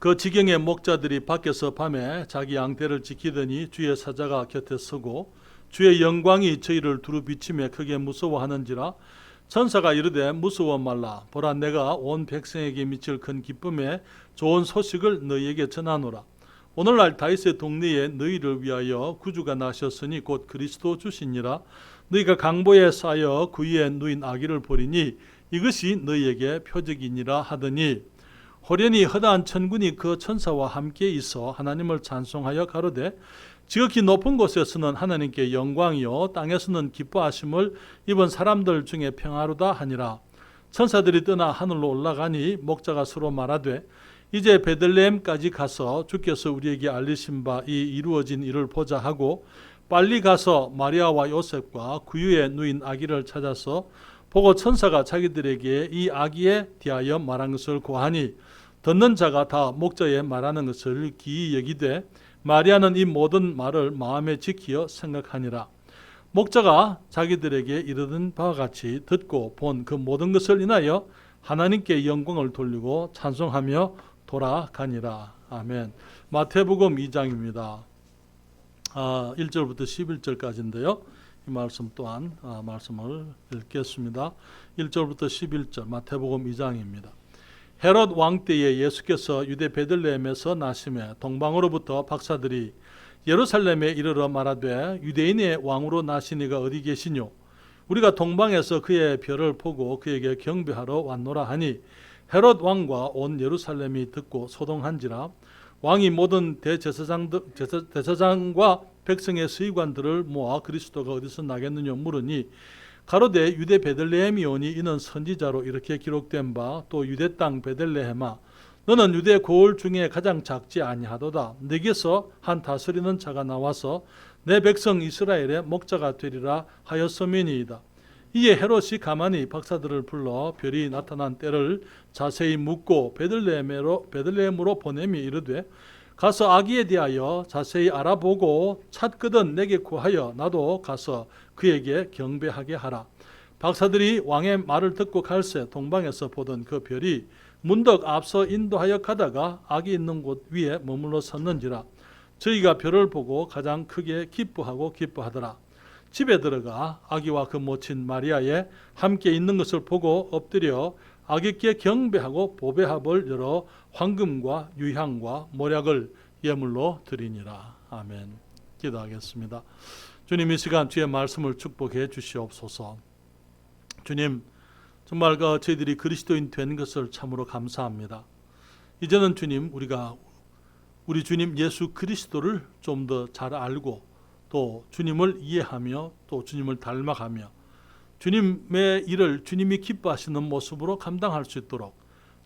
그 지경의 목자들이 밖에서 밤에 자기 양떼를 지키더니 주의 사자가 곁에 서고 주의 영광이 저희를 두루 비치며 크게 무서워하는지라. 천사가 이르되 무서워 말라. 보라, 내가 온 백성에게 미칠 큰 기쁨에 좋은 소식을 너희에게 전하노라. 오늘날 다윗의 동네에 너희를 위하여 구주가 나셨으니 곧 그리스도 주시니라. 너희가 강보에 쌓여 그 위에 누인 아기를 보리니 이것이 너희에게 표적이니라 하더니, 호련히 허다한 천군이 그 천사와 함께 있어 하나님을 찬송하여 가로되, 지극히 높은 곳에서는 하나님께 영광이요 땅에서는 기뻐하심을 입은 사람들 중에 평화로다 하니라. 천사들이 떠나 하늘로 올라가니 목자가 서로 말하되, 이제 베들레헴까지 가서 주께서 우리에게 알리신 바 이 이루어진 일을 보자 하고 빨리 가서 마리아와 요셉과 구유에 누인 아기를 찾아서 보고 천사가 자기들에게 이 아기에 대하여 말한 것을 고하니, 듣는 자가 다 목자의 말하는 것을 기이 여기되 마리아는 이 모든 말을 마음에 지키어 생각하니라. 목자가 자기들에게 이르던 바와 같이 듣고 본 그 모든 것을 인하여 하나님께 영광을 돌리고 찬송하며 돌아가니라. 아멘. 마태복음 2장입니다. 1절부터 11절까지인데요. 이 말씀 또한 말씀을 읽겠습니다. 1절부터 11절 마태복음 2장입니다. 헤롯 왕 때에 예수께서 유대 베들레헴에서 나시매 동방으로부터 박사들이 예루살렘에 이르러 말하되, 유대인의 왕으로 나신 이가 어디 계시뇨? 우리가 동방에서 그의 별을 보고 그에게 경배하러 왔노라 하니, 헤롯 왕과 온 예루살렘이 듣고 소동한지라. 왕이 모든 대제사장과 백성의 서기관들을 모아 그리스도가 어디서 나겠느냐 물으니, 가로되 유대 베들레헴이오니 이는 선지자로 이렇게 기록된 바, 또 유대 땅 베들레헴아 너는 유대 고을 중에 가장 작지 아니하도다. 내게서 한 다스리는 자가 나와서 내 백성 이스라엘의 목자가 되리라 하였음이니이다. 이에 헤롯이 가만히 박사들을 불러 별이 나타난 때를 자세히 묻고 베들레헴으로 보내며 이르되, 가서 아기에 대하여 자세히 알아보고 찾거든 내게 구하여 나도 가서 그에게 경배하게 하라. 박사들이 왕의 말을 듣고 갈새 동방에서 보던 그 별이 문득 앞서 인도하여 가다가 아기 있는 곳 위에 머물러 섰는지라. 저희가 별을 보고 가장 크게 기뻐하더라. 집에 들어가 아기와 그 모친 마리아에 함께 있는 것을 보고 엎드려 아기께 경배하고 보배합을 열어 황금과 유향과 모략을 예물로 드리니라. 아멘. 기도하겠습니다. 주님, 이 시간 주의 말씀을 축복해 주시옵소서. 주님, 정말 저희들이 그리스도인 된 것을 참으로 감사합니다. 이제는 주님, 우리가 우리 주님 예수 그리스도를 좀 더 잘 알고 또 주님을 이해하며 또 주님을 닮아가며 주님의 일을 주님이 기뻐하시는 모습으로 감당할 수 있도록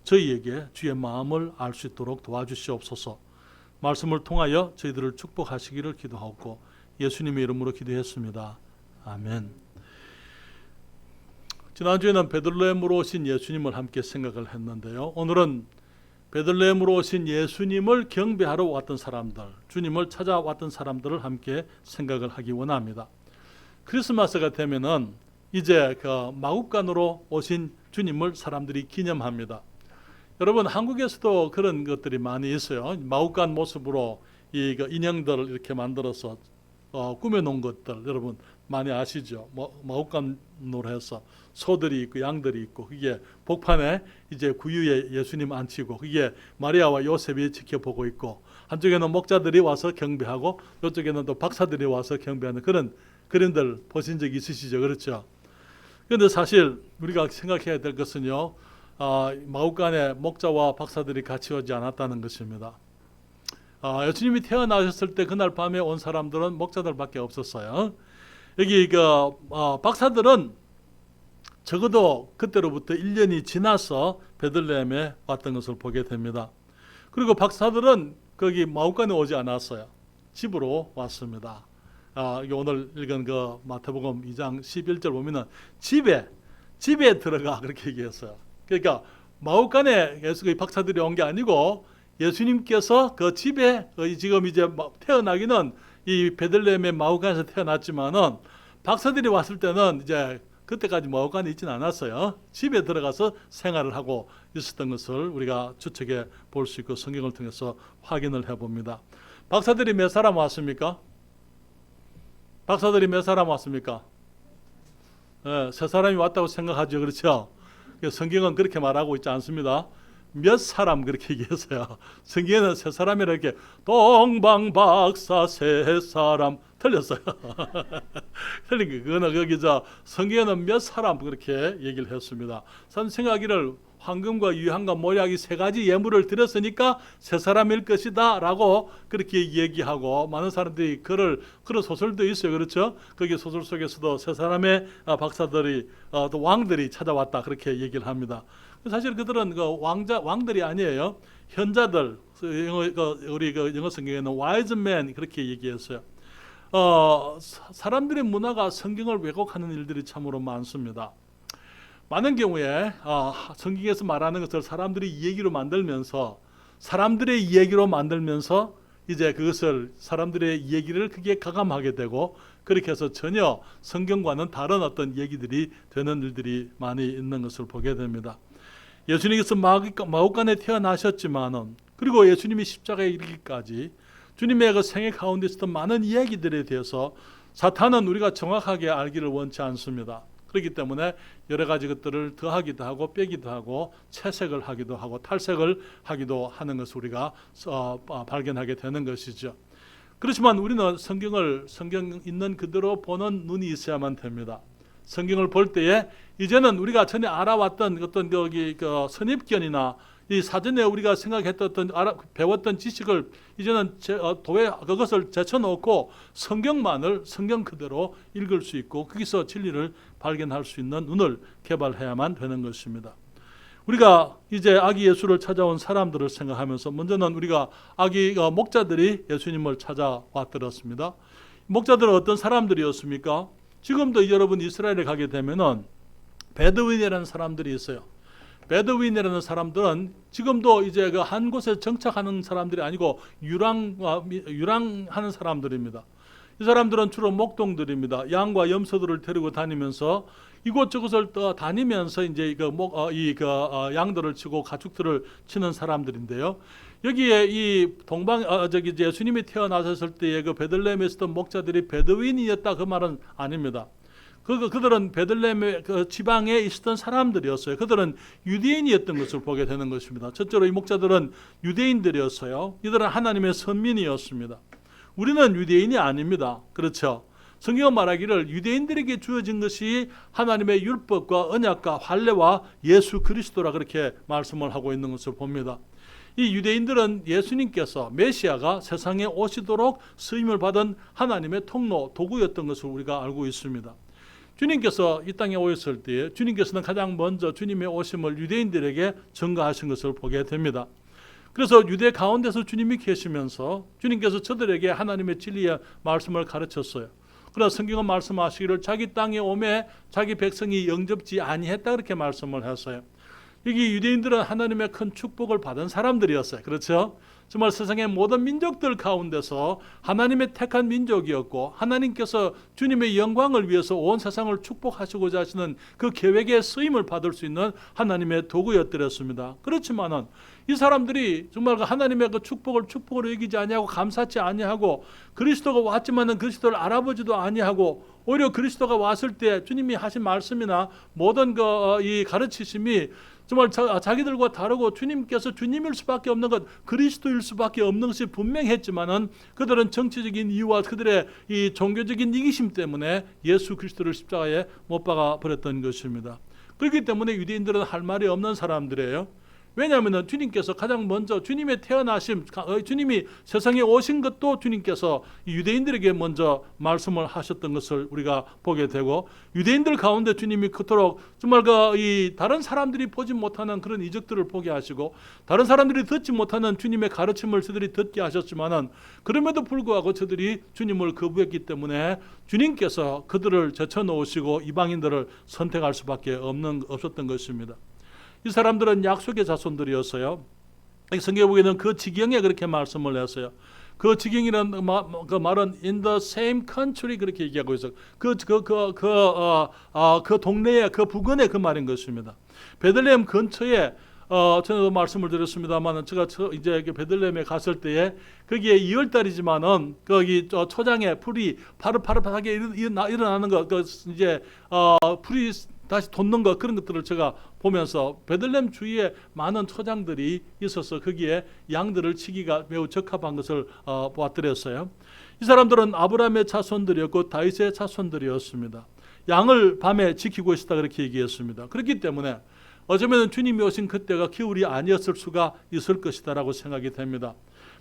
저희에게 주의 마음을 알 수 있도록 도와주시옵소서. 말씀을 통하여 저희들을 축복하시기를 기도하고 예수님의 이름으로 기도했습니다. 아멘. 지난주에는 베들레헴으로 오신 예수님을 함께 생각을 했는데요. 오늘은 베들레헴으로 오신 예수님을 경배하러 왔던 사람들, 주님을 찾아왔던 사람들을 함께 생각을 하기 원합니다. 크리스마스가 되면은 이제 그 마국간으로 오신 주님을 사람들이 기념합니다. 여러분, 한국에서도 그런 것들이 많이 있어요. 마국간 모습으로 이 인형들을 이렇게 만들어서 꾸며놓은 것들 여러분 많이 아시죠? 마국간으로 해서 소들이 있고 양들이 있고, 그게 복판에 이제 구유에 예수님 앉히고, 그게 마리아와 요셉이 지켜보고 있고, 한쪽에는 목자들이 와서 경배하고 이쪽에는 또 박사들이 와서 경배하는 그런 그림들 보신 적 있으시죠? 그렇죠? 그런데 사실 우리가 생각해야 될 것은요, 마국간에 목자와 박사들이 같이 오지 않았다는 것입니다. 예수님이 태어나셨을 때 그날 밤에 온 사람들은 목자들밖에 없었어요. 여기 박사들은 적어도 그때로부터 1년이 지나서 베들레헴에 왔던 것을 보게 됩니다. 그리고 박사들은 거기 마국간에 오지 않았어요. 집으로 왔습니다. 오늘 읽은 그 마태복음 2장 11절 보면은 집에 들어가 그렇게 얘기했어요. 그러니까 마국간에 박사들이 온 게 아니고 예수님께서 그 집에 지금 이제 태어나기는 이 베들레헴의 마국간에서 태어났지만은 박사들이 왔을 때는 이제 그때까지 마구간에 있지는 않았어요. 집에 들어가서 생활을 하고 있었던 것을 우리가 추측해 볼 수 있고 성경을 통해서 확인을 해봅니다. 박사들이 몇 사람 왔습니까? 박사들이 몇 사람 왔습니까? 세 사람이 왔다고 생각하죠. 그렇죠? 성경은 그렇게 말하고 있지 않습니다. 몇 사람 그렇게 얘기했어요. 성경에는 세 사람이라 이렇게 동방박사 세 사람 틀렸어요. 틀린 게 그거는 거기 성경에는 몇 사람 그렇게 얘기를 했습니다. 산 생각하기를 황금과 유향과 모략이 세 가지 예물을 드렸으니까 세 사람일 것이다 라고 그렇게 얘기하고, 많은 사람들이 그런 소설도 있어요. 그렇죠? 거기 소설 속에서도 세 사람의 박사들이 또 왕들이 찾아왔다 그렇게 얘기를 합니다. 사실 그들은 왕들이 아니에요. 현자들. 우리 영어 성경에는 wise men 그렇게 얘기했어요. 사람들의 문화가 성경을 왜곡하는 일들이 참으로 많습니다. 많은 경우에 성경에서 말하는 것을 사람들의 얘기로 만들면서 이제 그것을 사람들의 얘기를 크게 가감하게 되고, 그렇게 해서 전혀 성경과는 다른 어떤 얘기들이 되는 일들이 많이 있는 것을 보게 됩니다. 예수님께서 마구간에 태어나셨지만은, 그리고 예수님이 십자가에 이르기까지 주님의 그 생애 가운데 있었던 많은 이야기들에 대해서 사탄은 우리가 정확하게 알기를 원치 않습니다. 그렇기 때문에 여러 가지 것들을 더하기도 하고 빼기도 하고 채색을 하기도 하고 탈색을 하기도 하는 것을 우리가 발견하게 되는 것이죠. 그렇지만 우리는 성경 있는 그대로 보는 눈이 있어야만 됩니다. 성경을 볼 때에 이제는 우리가 전에 알아왔던 어떤 선입견이나 이 사전에 우리가 생각했던 배웠던 지식을 이제는 그것을 제쳐놓고 성경 그대로 읽을 수 있고 거기서 진리를 발견할 수 있는 눈을 개발해야만 되는 것입니다. 우리가 이제 아기 예수를 찾아온 사람들을 생각하면서 먼저는 우리가 아기 목자들이 예수님을 찾아왔더랬습니다. 목자들은 어떤 사람들이었습니까? 지금도 여러분 이스라엘에 가게 되면은 베드윈이라는 사람들이 있어요. 베드윈이라는 사람들은 지금도 이제 한 곳에 정착하는 사람들이 아니고 유랑하는 사람들입니다. 이 사람들은 주로 목동들입니다. 양과 염소들을 데리고 다니면서 이곳저곳을 다니면서 이제 양들을 치고 가축들을 치는 사람들인데요. 여기에 예수님이 태어나셨을 때의 그 베들레헴에 있었던 목자들이 베드윈이었다 그 말은 아닙니다. 그들은 베들레헴의 그 지방에 있었던 사람들이었어요. 그들은 유대인이었던 것을 보게 되는 것입니다. 첫째로 이 목자들은 유대인들이었어요. 이들은 하나님의 선민이었습니다. 우리는 유대인이 아닙니다. 그렇죠? 성경은 말하기를 유대인들에게 주어진 것이 하나님의 율법과 언약과 할례와 예수 그리스도라 그렇게 말씀을 하고 있는 것을 봅니다. 이 유대인들은 예수님께서 메시아가 세상에 오시도록 쓰임을 받은 하나님의 통로 도구였던 것을 우리가 알고 있습니다. 주님께서 이 땅에 오셨을 때 주님께서는 가장 먼저 주님의 오심을 유대인들에게 전가하신 것을 보게 됩니다. 그래서 유대 가운데서 주님이 계시면서 주님께서 저들에게 하나님의 진리의 말씀을 가르쳤어요. 그러나 성경은 말씀하시기를 자기 땅에 오매 자기 백성이 영접지 아니했다 그렇게 말씀을 했어요. 여기 유대인들은 하나님의 큰 축복을 받은 사람들이었어요. 그렇죠? 정말 세상의 모든 민족들 가운데서 하나님의 택한 민족이었고 하나님께서 주님의 영광을 위해서 온 세상을 축복하시고자 하시는 그 계획에 쓰임을 받을 수 있는 하나님의 도구였더랬습니다. 그렇지만은 이 사람들이 정말 하나님의 그 축복으로 여기지 아니하고 감사치 아니하고 그리스도가 왔지만은 그리스도를 알아보지도 아니하고 오히려 그리스도가 왔을 때 주님이 하신 말씀이나 모든 이 가르치심이 정말 자기들과 다르고 주님께서 주님일 수밖에 없는 것, 그리스도일 수밖에 없는 것이 분명했지만은 그들은 정치적인 이유와 그들의 이 종교적인 이기심 때문에 예수 그리스도를 십자가에 못 박아 버렸던 것입니다. 그렇기 때문에 유대인들은 할 말이 없는 사람들이에요. 왜냐하면 주님께서 가장 먼저 주님의 태어나심, 주님이 세상에 오신 것도 주님께서 유대인들에게 먼저 말씀을 하셨던 것을 우리가 보게 되고 유대인들 가운데 주님이 그토록 정말 이 다른 사람들이 보지 못하는 그런 이적들을 보게 하시고 다른 사람들이 듣지 못하는 주님의 가르침을 저들이 듣게 하셨지만은 그럼에도 불구하고 저들이 주님을 거부했기 때문에 주님께서 그들을 제쳐놓으시고 이방인들을 선택할 수밖에 없었던 것입니다. 이 사람들은 약속의 자손들이었어요. 성경에 보기에는 그 지경에 그렇게 말씀을 했어요. 그 지경이라는 그 말은 in the same country 그렇게 얘기하고 있어. 그 동네에 그 부근에 그 말인 것입니다. 베들레헴 근처에 전에도 말씀을 드렸습니다만 제가 이제 베들레헴에 갔을 때에 거기에 2월달이지만은 거기 초장에 풀이 파릇파릇하게 일어나는 거, 이제 풀이 다시 돋는 것 그런 것들을 제가 보면서 베들레헴 주위에 많은 초장들이 있어서 거기에 양들을 치기가 매우 적합한 것을 보았더랬어요. 이 사람들은 아브라함의 자손들이었고 다윗의 자손들이었습니다. 양을 밤에 지키고 있었다 그렇게 얘기했습니다. 그렇기 때문에 어쩌면 주님이 오신 그때가 겨울이 아니었을 수가 있을 것이다라고 생각이 됩니다.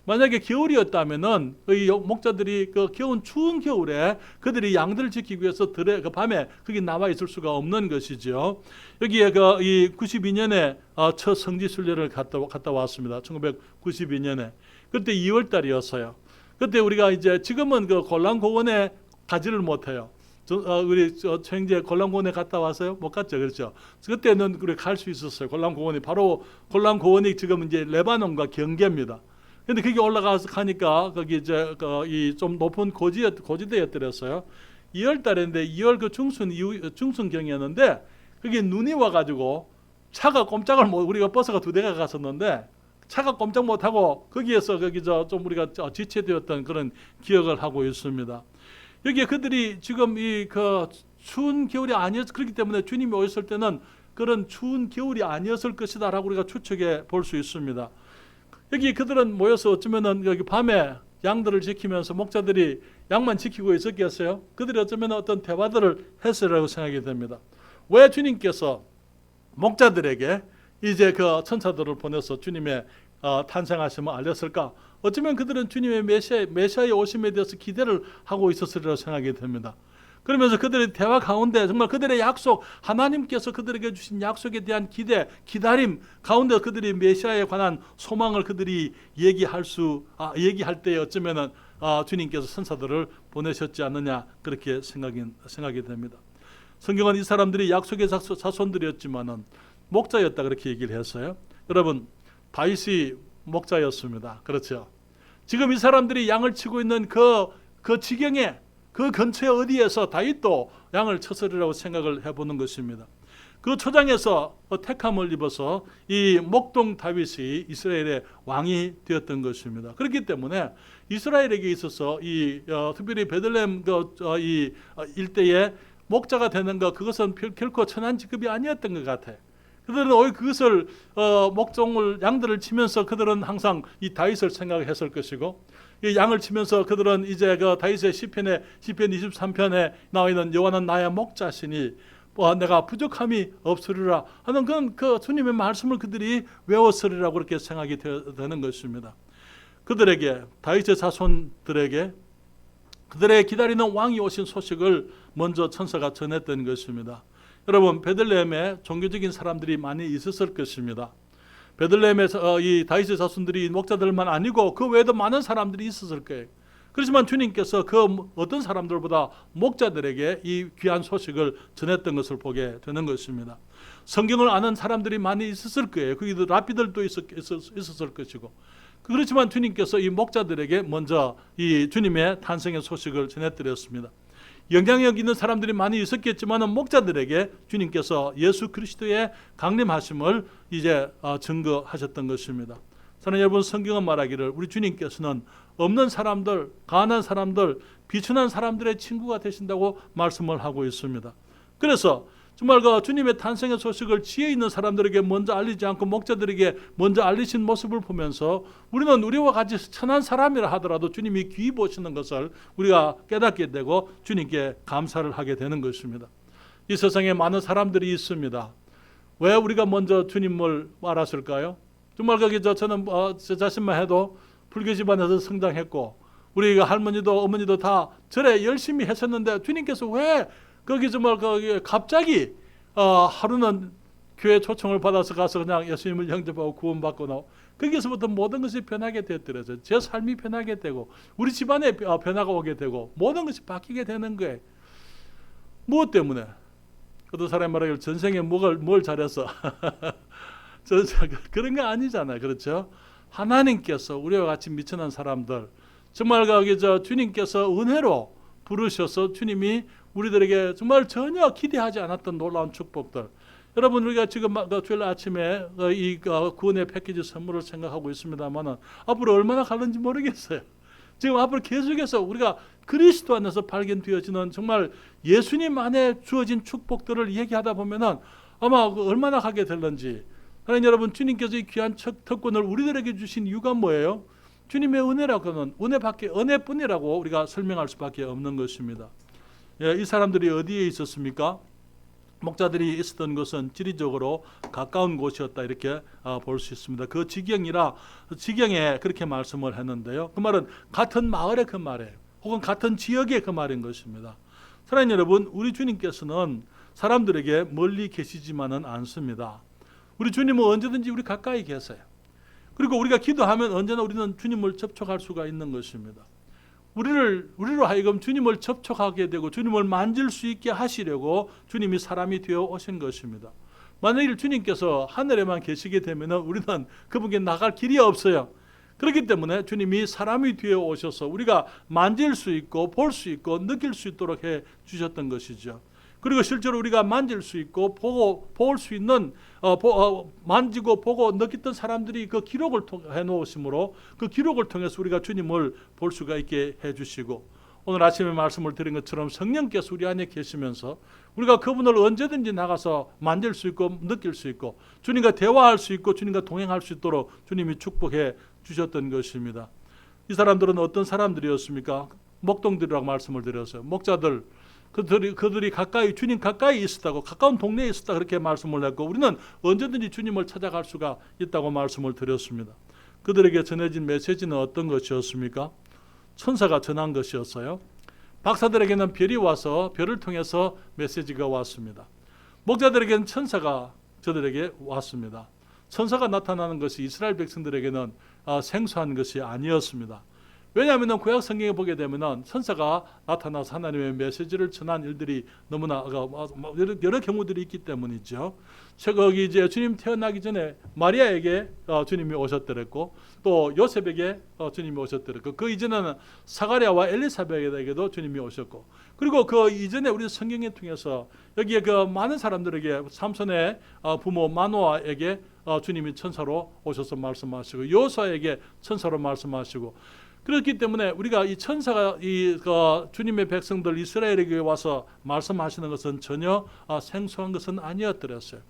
만약에 겨울이었다면은 이 목자들이 그 추운 겨울에 그들이 양들을 지키기 위해서 그 밤에 거기 나와 있을 수가 없는 것이죠. 여기에 이 92년에 첫 성지 순례를 갔다 왔습니다. 1992년에 그때 2월 달이었어요. 그때 우리가 이제 지금은 그 골란고원에 가지를 못해요. 우리 최영재 골란고원에 갔다 왔어요? 못 갔죠, 그렇죠? 그때는 우리 갈 수 있었어요. 골란고원이 바로 골란고원이 지금 이제 레바논과 경계입니다. 근데 거기 올라가서 가니까 거기 이제 이 좀 높은 고지대였더랬어요. 2월 달인데 2월 그 중순경이었는데 거기 눈이 와가지고 차가 꼼짝을 못, 우리가 버스가 2대가 갔었는데 차가 꼼짝 못하고 거기에서 좀 우리가 지체되었던 그런 기억을 하고 있습니다. 여기에 그들이 지금 이 추운 겨울이 아니었 그렇기 때문에 주님이 오셨을 때는 그런 추운 겨울이 아니었을 것이다라고 우리가 추측해 볼 수 있습니다. 여기 그들은 모여서 어쩌면은 여기 밤에 양들을 지키면서 목자들이 양만 지키고 있었겠어요? 그들이 어쩌면 어떤 대화들을 했으리라고 생각이 됩니다. 왜 주님께서 목자들에게 이제 그 천사들을 보내서 주님의 탄생하심을 알렸을까? 어쩌면 그들은 주님의 메시아의 오심에 대해서 기대를 하고 있었으리라고 생각이 됩니다. 그러면서 그들의 대화 가운데 정말 그들의 약속, 하나님께서 그들에게 주신 약속에 대한 기다림 가운데 그들이 메시아에 관한 소망을 그들이 얘기할 때에 어쩌면은 주님께서 천사들을 보내셨지 않느냐 그렇게 생각이 됩니다. 성경은 이 사람들이 약속의 자손들이었지만은 목자였다 그렇게 얘기를 했어요. 여러분, 다윗이 목자였습니다. 그렇죠? 지금 이 사람들이 양을 치고 있는 그 지경에 그 근처에 어디에서 다윗도 양을 쳤으리라고 생각을 해보는 것입니다. 그 초장에서 택함을 입어서 이 목동 다윗이 이스라엘의 왕이 되었던 것입니다. 그렇기 때문에 이스라엘에게 있어서 특별히 베들레헴 이 일대에 목자가 되는 것 그것은 결코 천한 직업이 아니었던 것 같아요. 그들은 오히려 그것을 목종을 양들을 치면서 그들은 항상 이 다윗을 생각했을 것이고 이 양을 치면서 그들은 이제 그 다윗의 시편 23편에 나와 있는 여호와는 나의 목자시니 내가 부족함이 없으리라 하는 그 주님의 말씀을 그들이 외웠으리라고 그렇게 생각이 되는 것입니다. 그들에게 다윗의 자손들에게 그들의 기다리는 왕이 오신 소식을 먼저 천사가 전했던 것입니다. 여러분, 베들레헴에 종교적인 사람들이 많이 있었을 것입니다. 베들레헴에 이 다윗의 자손들이 목자들만 아니고 그 외에도 많은 사람들이 있었을 거예요. 그렇지만 주님께서 그 어떤 사람들보다 목자들에게 이 귀한 소식을 전했던 것을 보게 되는 것입니다. 성경을 아는 사람들이 많이 있었을 거예요. 거기도 랍비들도 있었을 것이고. 그렇지만 주님께서 이 목자들에게 먼저 이 주님의 탄생의 소식을 전해드렸습니다. 영향력 있는 사람들이 많이 있었겠지만 목자들에게 주님께서 예수 그리스도의 강림하심을 이제 증거하셨던 것입니다. 사랑하는 여러분, 성경은 말하기를 우리 주님께서는 없는 사람들, 가난한 사람들, 비천한 사람들의 친구가 되신다고 말씀을 하고 있습니다. 그래서 정말 그 주님의 탄생의 소식을 지혜 있는 사람들에게 먼저 알리지 않고 목자들에게 먼저 알리신 모습을 보면서 우리는 우리와 같이 천한 사람이라 하더라도 주님이 귀히 보시는 것을 우리가 깨닫게 되고 주님께 감사를 하게 되는 것입니다. 이 세상에 많은 사람들이 있습니다. 왜 우리가 먼저 주님을 알았을까요? 정말 저는 제 자신만 해도 불교 집안에서 성장했고 우리 할머니도 어머니도 다 절에 열심히 했었는데 주님께서 왜 거기 정말 갑자기 하루는 교회 초청을 받아서 가서 그냥 예수님을 영접하고 구원받고 나오고 거기서부터 모든 것이 변하게 되었더라고요. 제 삶이 변하게 되고 우리 집안에 변화가 오게 되고 모든 것이 바뀌게 되는 거예요. 무엇 때문에? 어떤 사람이 말하기를 전생에 뭘 잘해서 그런 거 아니잖아요. 그렇죠? 하나님께서 우리와 같이 미천한 사람들 정말 거기 주님께서 은혜로 부르셔서 주님이 우리들에게 정말 전혀 기대하지 않았던 놀라운 축복들. 여러분, 우리가 지금 주일 아침에 이 구원의 패키지 선물을 생각하고 있습니다만 앞으로 얼마나 갈는지 모르겠어요. 지금 앞으로 계속해서 우리가 그리스도 안에서 발견되어지는 정말 예수님 안에 주어진 축복들을 얘기하다 보면은 아마 얼마나 가게 될는지. 하나님 여러분, 주님께서 이 귀한 특권을 우리들에게 주신 이유가 뭐예요? 주님의 은혜라고는 은혜뿐이라고 우리가 설명할 수밖에 없는 것입니다. 예, 이 사람들이 어디에 있었습니까? 목자들이 있었던 곳은 지리적으로 가까운 곳이었다, 이렇게 볼 수 있습니다. 그 지경에 그렇게 말씀을 했는데요. 그 말은 같은 마을의 그 말이에요. 혹은 같은 지역의 그 말인 것입니다. 사랑하는 여러분, 우리 주님께서는 사람들에게 멀리 계시지만은 않습니다. 우리 주님은 언제든지 우리 가까이 계세요. 그리고 우리가 기도하면 언제나 우리는 주님을 접촉할 수가 있는 것입니다. 우리로 하여금 주님을 접촉하게 되고 주님을 만질 수 있게 하시려고 주님이 사람이 되어 오신 것입니다. 만일 주님께서 하늘에만 계시게 되면 우리는 그분께 나갈 길이 없어요. 그렇기 때문에 주님이 사람이 되어 오셔서 우리가 만질 수 있고 볼 수 있고 느낄 수 있도록 해 주셨던 것이죠. 그리고 실제로 우리가 만질 수 있고 보고 볼 수 있는 만지고 보고 느꼈던 사람들이 그 기록을 해 놓으심으로 그 기록을 통해서 우리가 주님을 볼 수가 있게 해 주시고, 오늘 아침에 말씀을 드린 것처럼 성령께서 우리 안에 계시면서 우리가 그분을 언제든지 나가서 만질 수 있고 느낄 수 있고 주님과 대화할 수 있고 주님과 동행할 수 있도록 주님이 축복해 주셨던 것입니다. 이 사람들은 어떤 사람들이었습니까? 목동들이라고 말씀을 드렸어요. 목자들, 그들이 가까이, 주님 가까이 있었다고, 가까운 동네에 있었다, 그렇게 말씀을 했고 우리는 언제든지 주님을 찾아갈 수가 있다고 말씀을 드렸습니다. 그들에게 전해진 메시지는 어떤 것이었습니까? 천사가 전한 것이었어요. 박사들에게는 별이 와서 별을 통해서 메시지가 왔습니다. 목자들에게는 천사가 저들에게 왔습니다. 천사가 나타나는 것이 이스라엘 백성들에게는 생소한 것이 아니었습니다. 왜냐하면 구약 성경에 보게 되면 천사가 나타나서 하나님의 메시지를 전한 일들이 너무나 여러 경우들이 있기 때문이죠. 거기 이제 주님 태어나기 전에 마리아에게 주님이 오셨더랬고 또 요셉에게 주님이 오셨더랬고 그 이전에는 사가랴와 엘리사벳에게도 주님이 오셨고, 그리고 그 이전에 우리 성경에 통해서 여기에 그 많은 사람들에게 삼손의 부모 마노아에게 주님이 천사로 오셔서 말씀하시고 요사에게 천사로 말씀하시고, 그렇기 때문에 우리가 이 천사가 주님의 백성들 이스라엘에게 와서 말씀하시는 것은 전혀 생소한 것은 아니었더랬어요.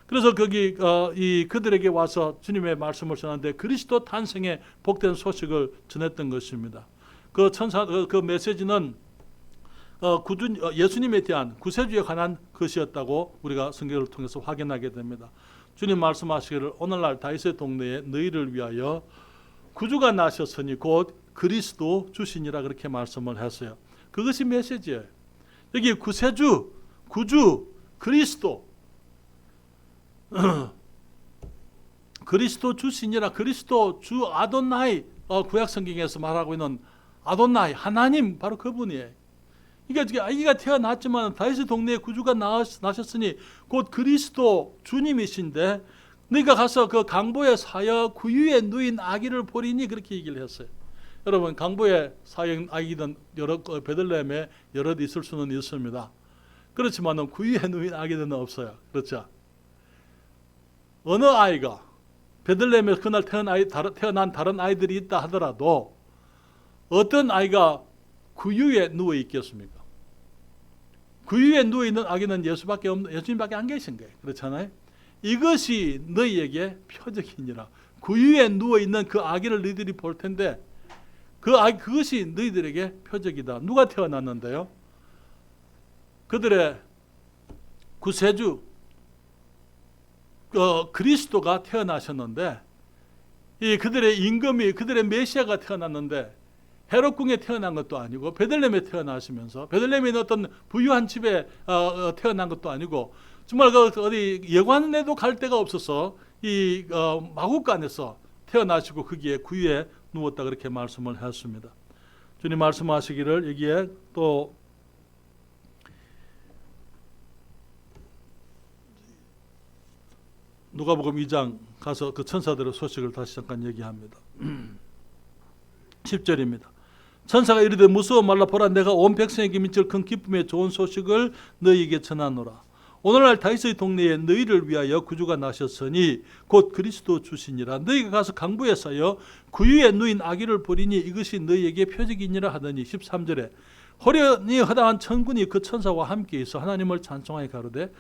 그래서 거기 그들에게 와서 주님의 말씀을 전하는데 그리스도 탄생의 복된 소식을 전했던 것입니다. 그 천사 그 메시지는 예수님에 대한 구세주에 관한 것이었다고 우리가 성경을 통해서 확인하게 됩니다. 주님 말씀하시기를 오늘날 다윗의 동네에 너희를 위하여 구주가 나셨으니 곧 그리스도 주시니라, 그렇게 말씀을 했어요. 그것이 메시지예요. 여기 구세주, 구주, 그리스도 그리스도 주시니라, 그리스도 주 아도나이, 구약 성경에서 말하고 있는 아도나이, 하나님, 바로 그분이에요. 그러니까 아기가 태어났지만 다윗의 동네에 구주가 나셨으니 곧 그리스도 주님이신데 너희가 가서 그 강보에 사여 구유에 누인 아기를 보리니, 그렇게 얘기를 했어요. 여러분, 강보에 사여 아기는 베들레헴에 여럿 있을 수는 있습니다. 그렇지만 구유에 누인 아기는 없어요. 그렇죠? 어느 아이가 베들레헴에서 그날 태어난 다른 아이들이 있다 하더라도 어떤 아이가 구유에 누워 있겠습니까? 구유에 누워 있는 아기는 예수님밖에 안 계신 거예요. 그렇잖아요? 이것이 너희에게 표적이니라. 구유에 누워 있는 그 아기를 너희들이 볼 텐데 그것이 너희들에게 표적이다. 누가 태어났는데요? 그들의 구세주 그리스도가 태어나셨는데, 이 그들의 임금이, 그들의 메시아가 태어났는데 헤롯궁에 태어난 것도 아니고 베들레헴에 태어나시면서 베들레헴에 있는 어떤 부유한 집에 태어난 것도 아니고 정말 어디 여관에도 갈 데가 없어서 이 마구간에서 태어나시고 거기에 구유에 누웠다, 그렇게 말씀을 했습니다. 주님 말씀하시기를 여기에 또 누가복음 2장 가서 그 천사들의 소식을 다시 잠깐 얘기합니다. 10절입니다. 천사가 이르되 무서워 말라. 보라, 내가 온 백성에게 미칠 큰 기쁨의 좋은 소식을 너희에게 전하노라. 오늘날 다윗의 동네에 너희를 위하여 구주가 나셨으니 곧 그리스도 주시니라. 너희가 가서 강부에 쌓여 구유에 누인 아기를 보리니 이것이 너희에게 표적이니라 하더니 13절에 호련히 허다한 천군이 그 천사와 함께 있어 하나님을 찬송하여 가로되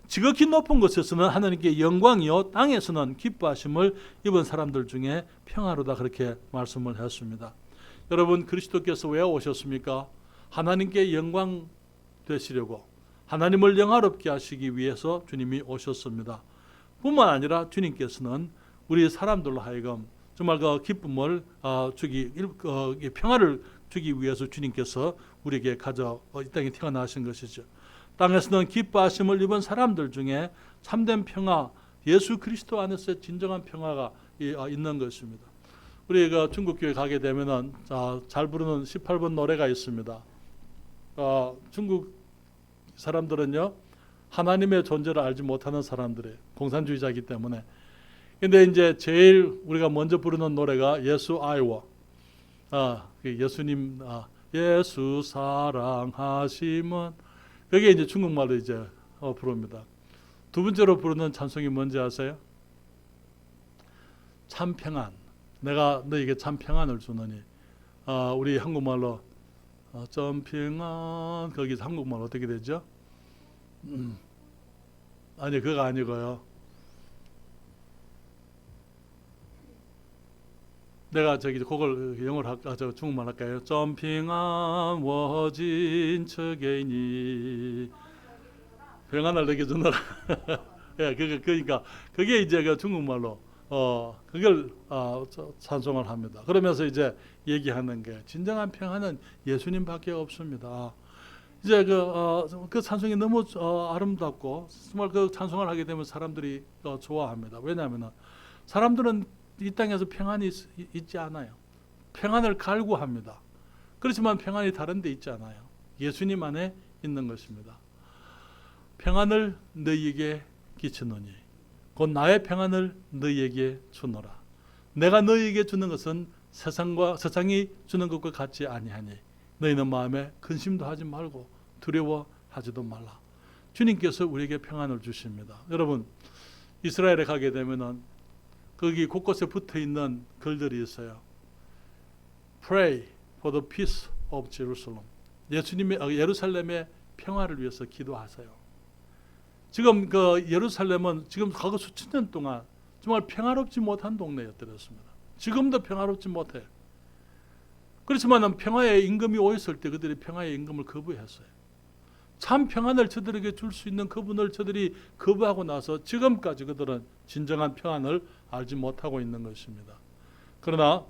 지극히 높은 곳에서는 하나님께 영광이요 땅에서는 기뻐하심을 입은 사람들 중에 평화로다. 그렇게 말씀을 했습니다. 여러분, 그리스도께서 왜 오셨습니까? 하나님께 영광 되시려고, 하나님을 영화롭게 하시기 위해서 주님이 오셨습니다. 뿐만 아니라 주님께서는 우리 사람들로 하여금 정말 그 기쁨을 평화를 주기 위해서 주님께서 우리에게 이 땅에 태어나신 것이죠. 땅에서는 기뻐하심을 입은 사람들 중에 참된 평화, 예수 그리스도 안에서 진정한 평화가 있는 것입니다. 우리가 중국교회 가게 되면은 잘 부르는 18번 노래가 있습니다. 중국 사람들은요, 하나님의 존재를 알지 못하는 사람들이에요. 공산주의자이기 때문에. 근데 이제 제일 우리가 먼저 부르는 노래가 예수 아이워, 예수님, 예수 사랑하심은, 그게 이제 중국말로 이제 부릅니다. 두 번째로 부르는 찬송이 뭔지 아세요? 참 평안. 내가 너에게 참 평안을 주느니. 우리 한국말로 좀 평안, 거기서 한국말 어떻게 되죠? 아니, 그거 아니고요. 내가 그걸 영어로 중국말 할까요? 좀 평안 워진 척이니 평안을 너에게 주느라. 예, 그러니까 그게 이제 그 중국말로 그걸 찬송을 합니다. 그러면서 이제 얘기하는 게 진정한 평안은 예수님밖에 없습니다. 이제 그 찬송이 너무 아름답고 정말 그 찬송을 하게 되면 사람들이 좋아합니다. 왜냐하면 사람들은 이 땅에서 평안이 있지 않아요. 평안을 갈구합니다. 그렇지만 평안이 다른 데 있지 않아요. 예수님 안에 있는 것입니다. 평안을 너희에게 끼치노니 곧 나의 평안을 너희에게 주노라. 내가 너희에게 주는 것은 세상이 주는 것과 같지 아니하니 너희는 마음에 근심도 하지 말고 두려워하지도 말라. 주님께서 우리에게 평안을 주십니다. 여러분, 이스라엘에 가게 되면은 거기 곳곳에 붙어 있는 글들이 있어요. Pray for the peace of Jerusalem. 예루살렘의 평화를 위해서 기도하세요. 지금 그 예루살렘은 지금 과거 수천 년 동안 정말 평화롭지 못한 동네였더랬습니다. 지금도 평화롭지 못해. 그렇지만 평화의 임금이 오였을 때 그들이 평화의 임금을 거부했어요. 참 평안을 저들에게 줄 수 있는 그분을 저들이 거부하고 나서 지금까지 그들은 진정한 평안을 알지 못하고 있는 것입니다. 그러나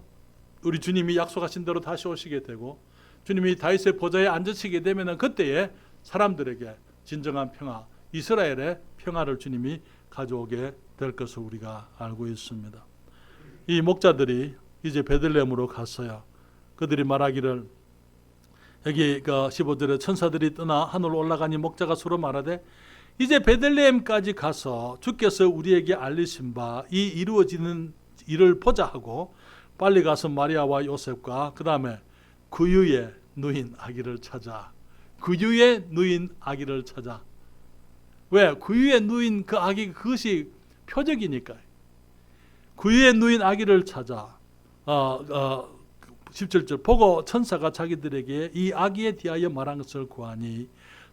우리 주님이 약속하신 대로 다시 오시게 되고 주님이 다윗의 보좌에 앉으시게 되면 그때에 사람들에게 진정한 평화, 이스라엘의 평화를 주님이 가져오게 될 것을 우리가 알고 있습니다. 이 목자들이 이제 베들레헴으로 갔어요. 그들이 말하기를, 여기 15절에 천사들이 떠나 하늘로 올라가니 목자가 서로 말하되 이제 베들레헴까지 가서 주께서 우리에게 알리신 바 이 이루어지는 일을 보자 하고 빨리 가서 마리아와 요셉과 그 다음에 구유에 누인 아기를 찾아. 구유에 누인 아기를 찾아. 왜? 구유에 누인 그 아기, 그것이 표적이니까. 구유에 누인 아기를 찾아. 17절 보고 천사가 자기들에게 이 아기에 대하여 말한 것을 구하니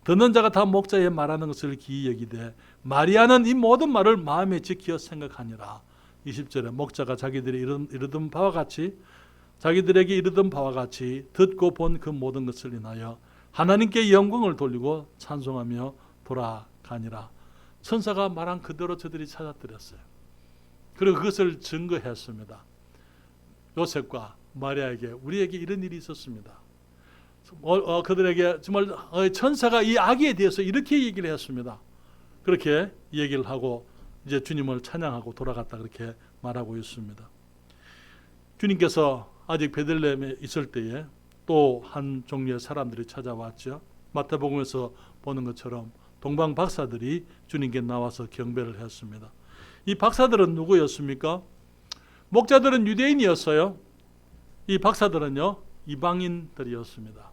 듣는 자가 다 목자에 말하는 것을 기이 여기되 마리아는 이 모든 말을 마음에 지켜 생각하니라. 20절에 목자가 자기들에게 이르던 바와 같이 듣고 본 그 모든 것을 인하여 하나님께 영광을 돌리고 찬송하며 돌아가니라. 천사가 말한 그대로 저들이 찾아들였어요. 그리고 그것을 증거했습니다. 요셉과 마리아에게 우리에게 이런 일이 있었습니다. 그들에게 정말 천사가 이 아기에 대해서 이렇게 얘기를 했습니다. 그렇게 얘기를 하고 이제 주님을 찬양하고 돌아갔다 그렇게 말하고 있습니다. 주님께서 아직 베들레헴에 있을 때에 또 한 종류의 사람들이 찾아왔죠. 마태복음에서 보는 것처럼 동방 박사들이 주님께 나와서 경배를 했습니다. 이 박사들은 누구였습니까? 목자들은 유대인이었어요. 이 박사들은요, 이방인들이었습니다.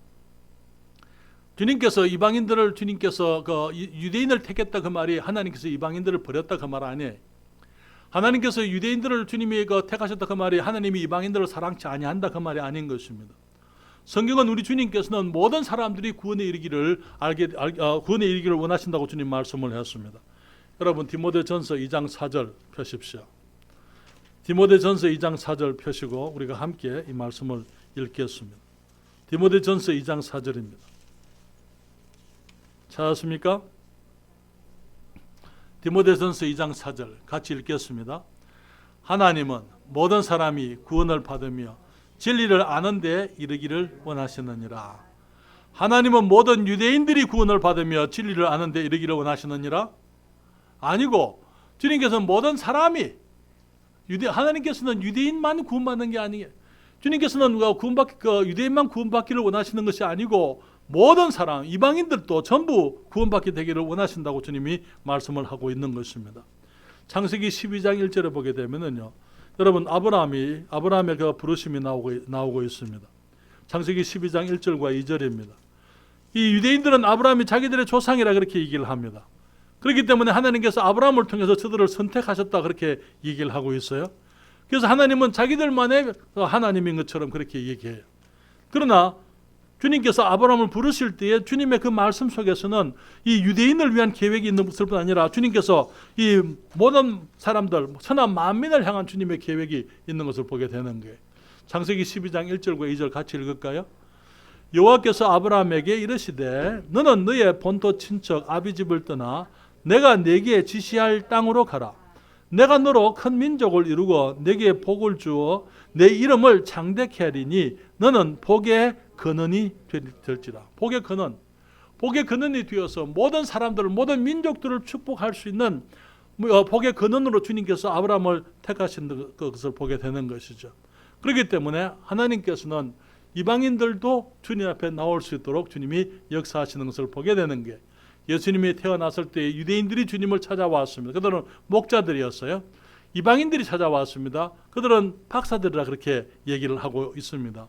주님께서 이방인들을 주님께서 유대인을 택했다 그 말이 하나님께서 이방인들을 버렸다 그 말 아니에요. 하나님께서 유대인들을 주님이 택하셨다 그 말이 하나님이 이방인들을 사랑치 아니한다 그 말이 아닌 것입니다. 성경은 우리 주님께서는 모든 사람들이 구원에 이르기를 원하신다고 주님 말씀을 했습니다. 여러분 디모데전서 2장 4절 펴십시오. 디모데전서 2장 4절 펴시고 우리가 함께 이 말씀을 읽겠습니다. 디모데전서 2장 4절입니다. 찾았습니까? 디모데전서 2장 4절 같이 읽겠습니다. 하나님은 모든 사람이 구원을 받으며 진리를 아는 데 이르기를 원하시느니라. 하나님은 모든 유대인들이 구원을 받으며 진리를 아는 데 이르기를 원하시느니라? 아니고 주님께서는 모든 사람이 하나님께서는 유대인만 구원받는 게 아니에요. 주님께서는 유대인만 구원받기를 원하시는 것이 아니고 모든 사람, 이방인들도 전부 구원받게 되기를 원하신다고 주님이 말씀을 하고 있는 것입니다. 창세기 12장 1절에 보게 되면은요, 여러분 아브라함의 그 부르심이 나오고 있습니다. 창세기 12장 1절과 2절입니다. 이 유대인들은 아브라함이 자기들의 조상이라 그렇게 얘기를 합니다. 그렇기 때문에 하나님께서 아브라함을 통해서 저들을 선택하셨다 그렇게 얘기를 하고 있어요. 그래서 하나님은 자기들만의 하나님인 것처럼 그렇게 얘기해요. 그러나 주님께서 아브라함을 부르실 때에 주님의 그 말씀 속에서는 이 유대인을 위한 계획이 있는 것뿐 아니라 주님께서 이 모든 사람들, 천하 만민을 향한 주님의 계획이 있는 것을 보게 되는 거예요. 창세기 12장 1절과 2절 같이 읽을까요? 여호와께서 아브라함에게 이르시되 너는 너의 본토 친척 아비 집을 떠나 내가 네게 지시할 땅으로 가라. 내가 너로 큰 민족을 이루고 네게 복을 주어 내 이름을 창대케 하리니 너는 복의 근원이 될지라. 복의 근원이 되어서 모든 사람들을, 모든 민족들을 축복할 수 있는 복의 근원으로 주님께서 아브라함을 택하신 것을 보게 되는 것이죠. 그렇기 때문에 하나님께서는 이방인들도 주님 앞에 나올 수 있도록 주님이 역사하시는 것을 보게 되는 게, 예수님이 태어났을 때 유대인들이 주님을 찾아왔습니다. 그들은 목자들이었어요. 이방인들이 찾아왔습니다. 그들은 박사들이라 그렇게 얘기를 하고 있습니다.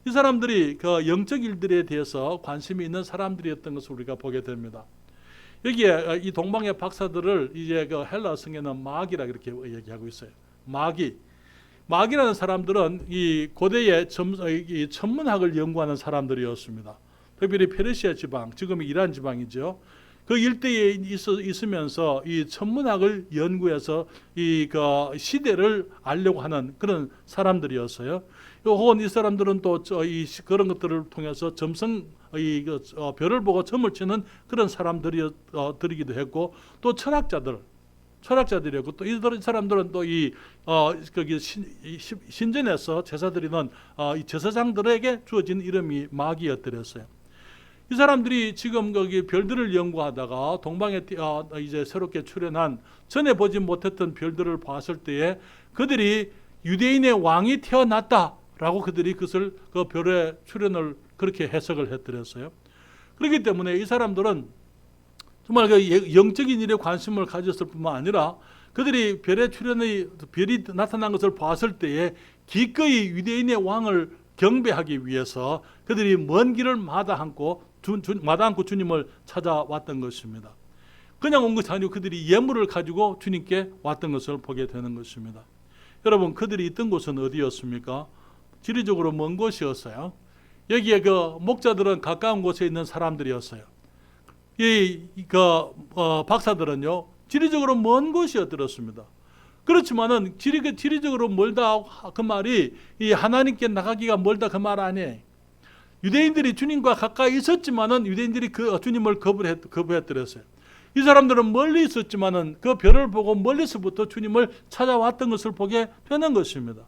이 사람들이 그 영적 일들에 대해서 관심이 있는 사람들이었던 것을 우리가 보게 됩니다. 여기에 이 동방의 박사들을 이제 그 헬라 성에는 마귀라 그렇게 얘기하고 있어요. 마귀라는 사람들은 이 고대의 천문학을 연구하는 사람들이었습니다. 특별히 페르시아 지방, 지금의 이란 지방이죠. 그 일대에 있으면서 이 천문학을 연구해서 이 그 시대를 알려고 하는 그런 사람들이었어요. 혹은 이 사람들은 또 그런 것들을 통해서 별을 보고 점을 치는 그런 사람들이기도 했고, 또 철학자들이었고, 또 이 사람들은 또 거기 신전에서 제사 드리는 이 제사장들에게 주어진 이름이 마귀였더랬어요. 이 사람들이 지금 거기 별들을 연구하다가 동방에 이제 새롭게 출현한 전에 보지 못했던 별들을 봤을 때에 그들이 유대인의 왕이 태어났다라고 그들이 그것을 그 별의 출현을 그렇게 해석을 했더랬어요. 그렇기 때문에 이 사람들은 정말 그 영적인 일에 관심을 가졌을 뿐만 아니라 그들이 별이 나타난 것을 봤을 때에 기꺼이 유대인의 왕을 경배하기 위해서 그들이 먼 길을 마다 않고 주님을 찾아왔던 것입니다. 그냥 온 것이 아니고 그들이 예물을 가지고 주님께 왔던 것을 보게 되는 것입니다. 여러분, 그들이 있던 곳은 어디였습니까? 지리적으로 먼 곳이었어요. 여기에 그 목자들은 가까운 곳에 있는 사람들이었어요. 박사들은요, 지리적으로 먼 곳이었더랬습니다. 그렇지만은 지리적으로 멀다 그 말이 이 하나님께 나가기가 멀다 그 말 아니에요. 유대인들이 주님과 가까이 있었지만은 유대인들이 그 주님을 거부했더랬어요. 이 사람들은 멀리 있었지만은 그 별을 보고 멀리서부터 주님을 찾아왔던 것을 보게 되는 것입니다.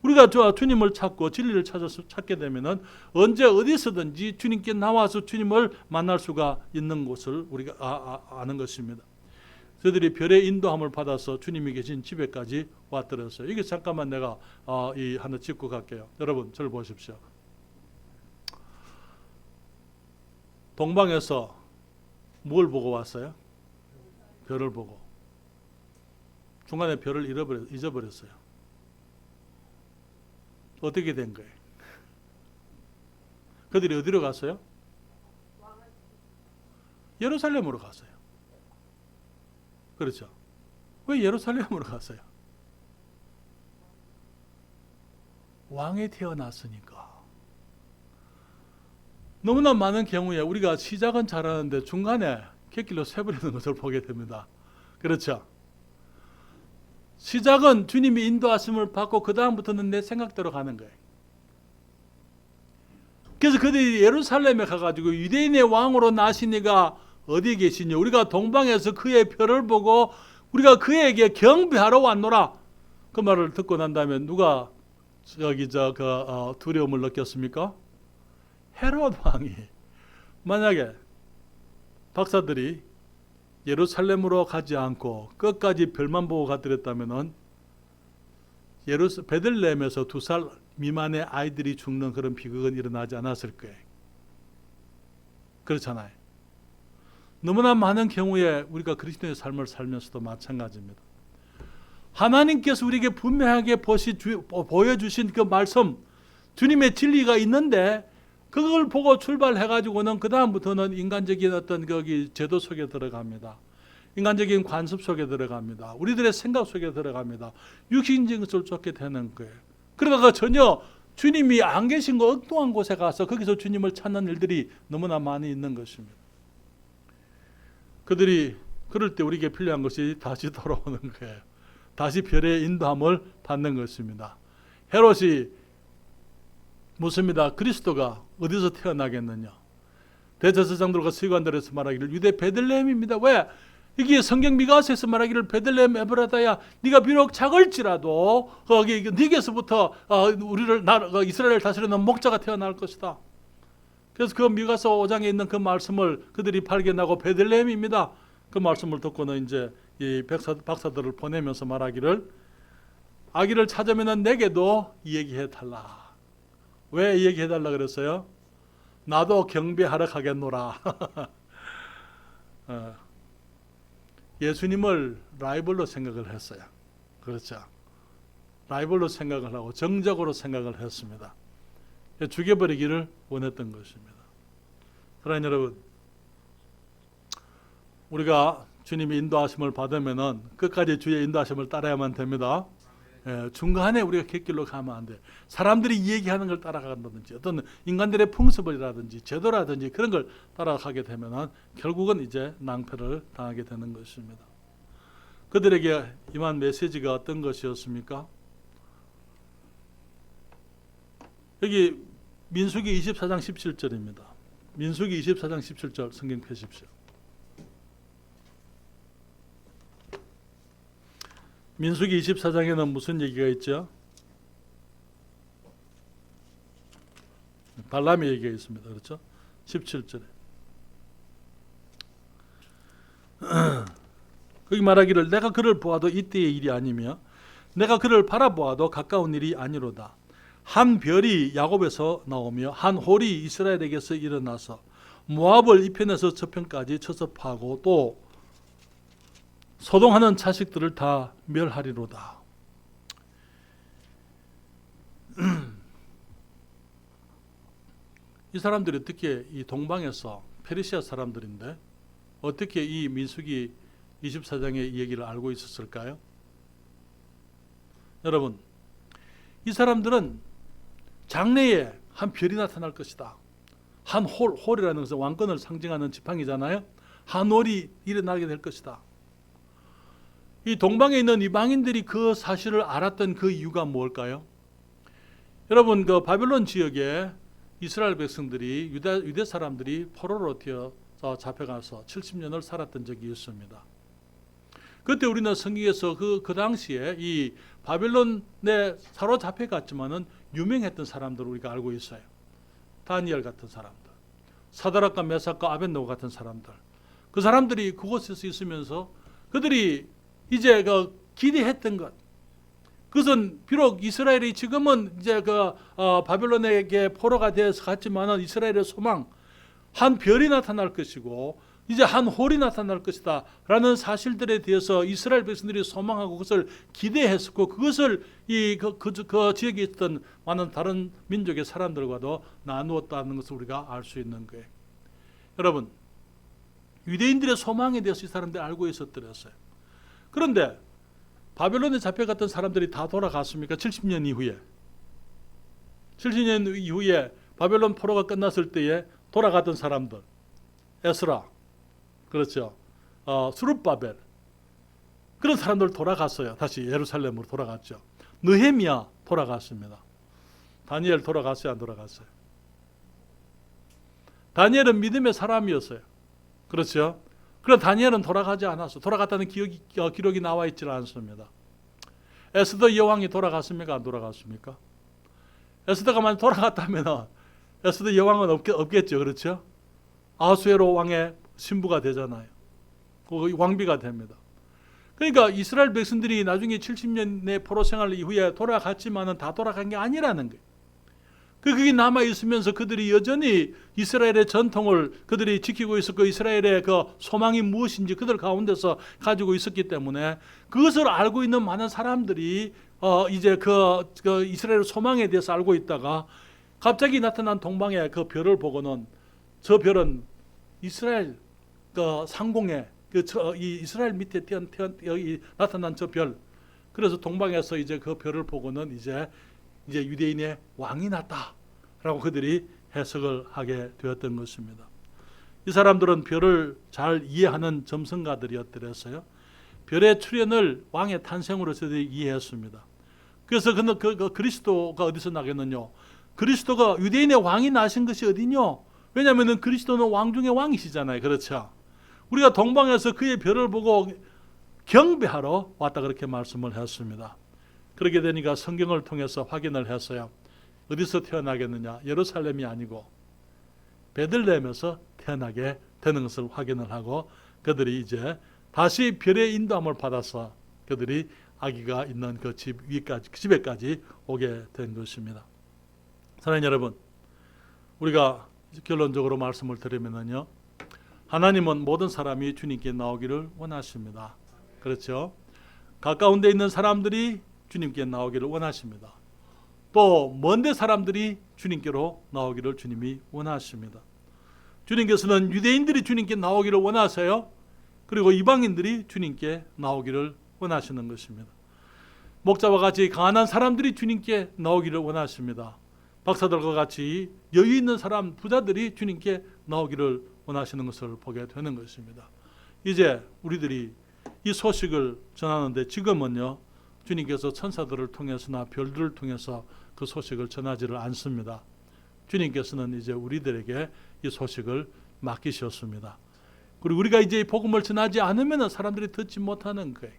우리가 주님을 찾고 진리를 찾게 되면은 언제 어디서든지 주님께 나와서 주님을 만날 수가 있는 것을 우리가 아는 것입니다. 저들이 별의 인도함을 받아서 주님이 계신 집에까지 왔더랬어요. 이게 잠깐만 내가 하나 짚고 갈게요. 여러분, 저를 보십시오. 동방에서 뭘 보고 왔어요? 별을 보고. 중간에 별을 잊어버렸어요. 어떻게 된 거예요? 그들이 어디로 갔어요? 예루살렘으로 갔어요. 그렇죠. 왜 예루살렘으로 갔어요? 왕이 태어났으니까. 너무나 많은 경우에 우리가 시작은 잘하는데 중간에 객길로 새버리는 것을 보게 됩니다. 그렇죠. 시작은 주님이 인도하심을 받고 그 다음부터는 내 생각대로 가는 거예요. 그래서 그들이 예루살렘에 가가지고 유대인의 왕으로 나시니가 어디에 계시냐, 우리가 동방에서 그의 표를 보고 우리가 그에게 경배하러 왔노라, 그 말을 듣고 난 다음에 누가 두려움을 느꼈습니까? 헤롯 왕이. 만약에 박사들이 예루살렘으로 가지 않고 끝까지 별만 보고 가더랬다면은 베들레헴에서 2살 미만의 아이들이 죽는 그런 비극은 일어나지 않았을 거예요. 그렇잖아요. 너무나 많은 경우에 우리가 그리스도의 삶을 살면서도 마찬가지입니다. 하나님께서 우리에게 분명하게 보여주신 그 말씀, 주님의 진리가 있는데 그걸 보고 출발해가지고는 그 다음부터는 인간적인 어떤 거기 제도 속에 들어갑니다. 인간적인 관습 속에 들어갑니다. 우리들의 생각 속에 들어갑니다. 육신적인 것을 쫓게 되는 거예요. 그러다가 전혀 주님이 안 계신 거 엉뚱한 곳에 가서 거기서 주님을 찾는 일들이 너무나 많이 있는 것입니다. 그들이 그럴 때 우리에게 필요한 것이 다시 돌아오는 거예요. 다시 별의 인도함을 받는 것입니다. 헤롯이 묻습니다. 그리스도가 어디서 태어나겠느냐? 대제사장들과 서기관들에서 말하기를 유대 베들레헴입니다. 왜? 이게 성경 미가서에서 말하기를 베들레헴 에브라다야, 네가 비록 작을지라도 거기 네게서부터 우리를 이스라엘을 다스리는 목자가 태어날 것이다. 그래서 그 미가서 5장에 있는 그 말씀을 그들이 발견하고 베들레헴입니다. 그 말씀을 듣고는 이제 이 박사들을 보내면서 말하기를 아기를 찾으면 내게도 얘기해 달라. 왜 얘기해 달라 그랬어요? 나도 경배하러 가겠노라. 예수님을 라이벌로 생각을 했어요. 그렇죠. 라이벌로 생각을 하고 정적으로 생각을 했습니다. 죽여버리기를 원했던 것입니다. 사랑하는 여러분, 우리가 주님의 인도하심을 받으면은 끝까지 주의 인도하심을 따라야만 됩니다. 중간에 우리가 객길로 가면 안 돼. 사람들이 얘기하는 걸 따라간다든지 어떤 인간들의 풍습이라든지 제도라든지 그런 걸 따라가게 되면은 결국은 이제 낭패를 당하게 되는 것입니다. 그들에게 임한 메시지가 어떤 것이었습니까? 여기 민수기 24장 17절입니다. 민수기 24장 17절 성경 펴십시오. 민수기 24장에는 무슨 얘기가 있죠? 발람의 얘기가 있습니다. 그렇죠? 17절에 거기 말하기를 내가 그를 보아도 이때의 일이 아니며 내가 그를 바라보아도 가까운 일이 아니로다. 한 별이 야곱에서 나오며 한 홀이 이스라엘에게서 일어나서 모압을 이편에서 저편까지 쳐서 파고 또 소동하는 자식들을 다 멸하리로다. 이 사람들이 어떻게 이 동방에서 페르시아 사람들인데 어떻게 이 민수기 24장의 얘기를 알고 있었을까요? 여러분, 이 사람들은 장래에 한 별이 나타날 것이다. 한 홀이라는 것은 왕권을 상징하는 지팡이잖아요. 한 홀이 일어나게 될 것이다. 이 동방에 있는 이방인들이 그 사실을 알았던 그 이유가 뭘까요? 여러분, 그 바벨론 지역에 이스라엘 백성들이 유대 사람들이 포로로 잡혀가서 70년을 살았던 적이 있습니다. 그때 우리는 성경에서 그 당시에 이 바벨론에 사로잡혀갔지만은 유명했던 사람들을 우리가 알고 있어요. 다니엘 같은 사람들, 사드락과 메삭과 아벳노고 같은 사람들, 그 사람들이 그곳에서 있으면서 그들이 이제 그 기대했던 것, 그것은 비록 이스라엘이 지금은 이제 바벨론에게 포로가 되어서 갔지만은 이스라엘의 소망, 한 별이 나타날 것이고 이제 한 홀이 나타날 것이다 라는 사실들에 대해서 이스라엘 백성들이 소망하고 그것을 기대했었고, 그것을 그 지역에 있던 많은 다른 민족의 사람들과도 나누었다는 것을 우리가 알 수 있는 거예요. 여러분, 유대인들의 소망에 대해서 이 사람들이 알고 있었더랬어요. 그런데 바벨론에 잡혀갔던 사람들이 다 돌아갔습니까? 70년 이후에. 70년 이후에 바벨론 포로가 끝났을 때에 돌아갔던 사람들, 에스라, 그렇죠, 스룹바벨, 그런 사람들 돌아갔어요. 다시 예루살렘으로 돌아갔죠. 느헤미야 돌아갔습니다. 다니엘 돌아갔어요, 안 돌아갔어요? 다니엘은 믿음의 사람이었어요. 그렇죠? 그런데 다니엘은 돌아가지 않았어. 돌아갔다는 기록이 나와 있지 않습니다. 에스더 여왕이 돌아갔습니까? 안 돌아갔습니까? 에스더가 만약 돌아갔다면 에스더 여왕은 없겠죠. 그렇죠? 아수에로 왕의 신부가 되잖아요. 왕비가 됩니다. 그러니까 이스라엘 백성들이 나중에 70년의 포로 생활 이후에 돌아갔지만은 다 돌아간 게 아니라는 거예요. 그게 남아 있으면서 그들이 여전히 이스라엘의 전통을 그들이 지키고 있었고, 이스라엘의 그 소망이 무엇인지 그들 가운데서 가지고 있었기 때문에, 그것을 알고 있는 많은 사람들이 이제 그 이스라엘 소망에 대해서 알고 있다가 갑자기 나타난 동방의 그 별을 보고는, 저 별은 이스라엘 그 상공에 이 이스라엘 밑에 여기 나타난 저 별, 그래서 동방에서 이제 그 별을 보고는 이제 유대인의 왕이 났다라고 그들이 해석을 하게 되었던 것입니다. 이 사람들은 별을 잘 이해하는 점성가들이었더랬어요. 별의 출현을 왕의 탄생으로 저들이 이해했습니다. 그래서 그 그리스도가 어디서 나겠느냐? 그리스도가 유대인의 왕이 나신 것이 어디냐? 왜냐하면 그리스도는 왕 중의 왕이시잖아요. 그렇죠? 우리가 동방에서 그의 별을 보고 경배하러 왔다, 그렇게 말씀을 했습니다. 그렇게 되니까 성경을 통해서 확인을 했어요. 어디서 태어나겠느냐? 예루살렘이 아니고 베들레헴에서 태어나게 되는 것을 확인을 하고, 그들이 이제 다시 별의 인도함을 받아서 그들이 아기가 있는 그 집에까지 오게 된 것입니다. 사랑하는 여러분, 우리가 결론적으로 말씀을 드리면요, 하나님은 모든 사람이 주님께 나오기를 원하십니다. 그렇죠? 가까운 데 있는 사람들이 주님께 나오기를 원하십니다. 또 먼데 사람들이 주님께로 나오기를 주님이 원하십니다. 주님께서는 유대인들이 주님께 나오기를 원하세요. 그리고 이방인들이 주님께 나오기를 원하시는 것입니다. 목자와 같이 가난한 사람들이 주님께 나오기를 원하십니다. 박사들과 같이 여유 있는 사람, 부자들이 주님께 나오기를 원하시는 것을 보게 되는 것입니다. 이제 우리들이 이 소식을 전하는데, 지금은요, 주님께서 천사들을 통해서나 별들을 통해서 그 소식을 전하지를 않습니다. 주님께서는 이제 우리들에게 이 소식을 맡기셨습니다. 그리고 우리가 이제 복음을 전하지 않으면 사람들이 듣지 못하는 거예요.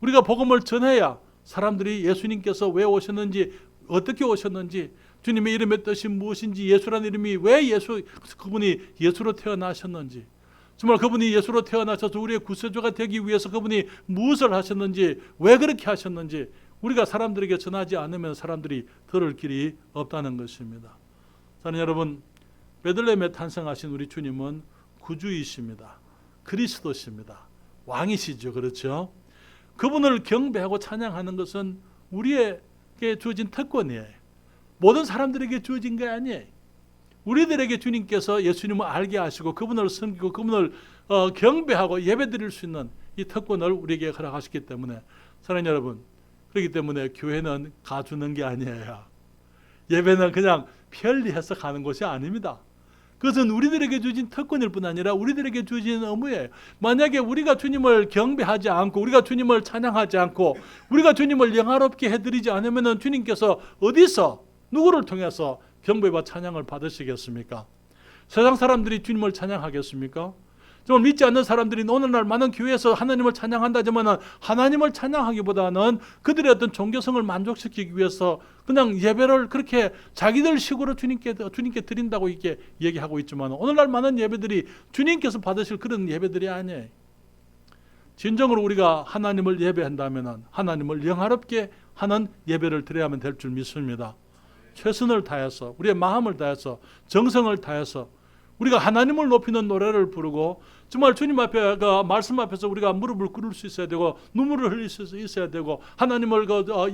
우리가 복음을 전해야 사람들이 예수님께서 왜 오셨는지, 어떻게 오셨는지, 주님의 이름의 뜻이 무엇인지, 예수라는 이름이 왜 그분이 예수로 태어나셨는지, 정말 그분이 예수로 태어나셔서 우리의 구세주가 되기 위해서 그분이 무엇을 하셨는지, 왜 그렇게 하셨는지 우리가 사람들에게 전하지 않으면 사람들이 들을 길이 없다는 것입니다. 사랑하는 여러분, 베들레헴에 탄생하신 우리 주님은 구주이십니다. 그리스도십니다. 왕이시죠. 그렇죠? 그분을 경배하고 찬양하는 것은 우리에게 주어진 특권이에요. 모든 사람들에게 주어진 게 아니에요. 우리들에게 주님께서 예수님을 알게 하시고 그분을 섬기고 그분을 경배하고 예배드릴 수 있는 이 특권을 우리에게 허락하셨기 때문에, 사랑하는 여러분, 그렇기 때문에 교회는 가주는 게 아니에요. 예배는 그냥 편리해서 가는 것이 아닙니다. 그것은 우리들에게 주어진 특권일 뿐 아니라 우리들에게 주어진 의무예요. 만약에 우리가 주님을 경배하지 않고, 우리가 주님을 찬양하지 않고, 우리가 주님을 영화롭게 해드리지 않으면 주님께서 어디서, 누구를 통해서 경배와 찬양을 받으시겠습니까? 세상 사람들이 주님을 찬양하겠습니까? 정말 믿지 않는 사람들이 오늘날 많은 교회에서 하나님을 찬양한다지만 하나님을 찬양하기보다는 그들의 어떤 종교성을 만족시키기 위해서 그냥 예배를 그렇게 자기들 식으로 주님께 드린다고 이렇게 얘기하고 있지만, 오늘날 많은 예배들이 주님께서 받으실 그런 예배들이 아니에요. 진정으로 우리가 하나님을 예배한다면 하나님을 영화롭게 하는 예배를 드려야만 될 줄 믿습니다. 최선을 다해서, 우리의 마음을 다해서, 정성을 다해서 우리가 하나님을 높이는 노래를 부르고 정말 주님 앞에 그 말씀 앞에서 우리가 무릎을 꿇을 수 있어야 되고 눈물을 흘릴 수 있어야 되고 하나님을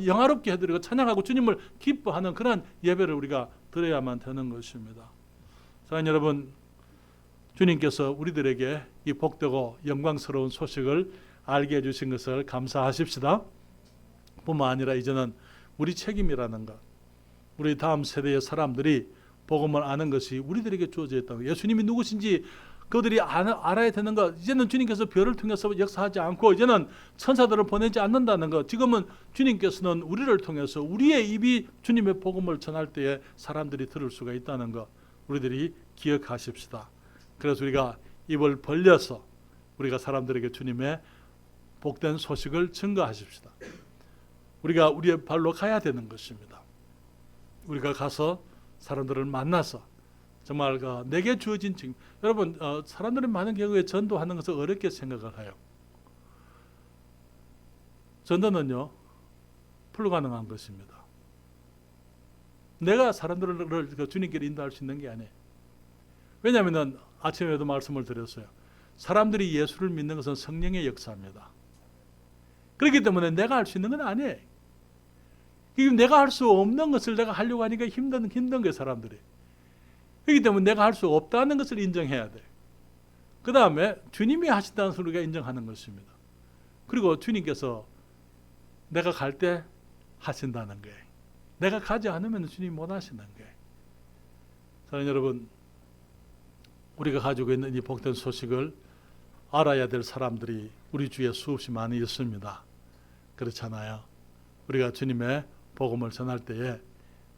영화롭게 해드리고 찬양하고 주님을 기뻐하는 그런 예배를 우리가 드려야만 되는 것입니다. 사랑하는 여러분, 주님께서 우리들에게 이 복되고 영광스러운 소식을 알게 해주신 것을 감사하십시다. 뿐만 아니라 이제는 우리 책임이라는 것, 우리 다음 세대의 사람들이 복음을 아는 것이 우리들에게 주어져 있다고. 예수님이 누구신지 그들이 알아야 되는 것. 이제는 주님께서 별을 통해서 역사하지 않고 이제는 천사들을 보내지 않는다는 것. 지금은 주님께서는 우리를 통해서 우리의 입이 주님의 복음을 전할 때에 사람들이 들을 수가 있다는 것. 우리들이 기억하십시다. 그래서 우리가 입을 벌려서 우리가 사람들에게 주님의 복된 소식을 증거하십시다. 우리가 우리의 발로 가야 되는 것입니다. 우리가 가서 사람들을 만나서 정말 내게 주어진 책임. 여러분, 사람들은 많은 경우에 전도하는 것을 어렵게 생각을 해요. 전도는요, 불가능한 것입니다. 내가 사람들을 주님께로 인도할 수 있는 게 아니에요. 왜냐하면 아침에도 말씀을 드렸어요. 사람들이 예수를 믿는 것은 성령의 역사입니다. 그렇기 때문에 내가 할 수 있는 건 아니에요. 내가 할 수 없는 것을 내가 하려고 하니까 힘든 거예요, 사람들이. 그렇기 때문에 내가 할 수 없다는 것을 인정해야 돼. 그 다음에 주님이 하신다는 것을 우리가 인정하는 것입니다. 그리고 주님께서 내가 갈 때 하신다는 거예요. 내가 가지 않으면 주님이 못 하신다는 거예요. 사랑하는 여러분, 우리가 가지고 있는 이 복된 소식을 알아야 될 사람들이 우리 주위에 수없이 많이 있습니다. 그렇잖아요. 우리가 주님의 복음을 전할 때에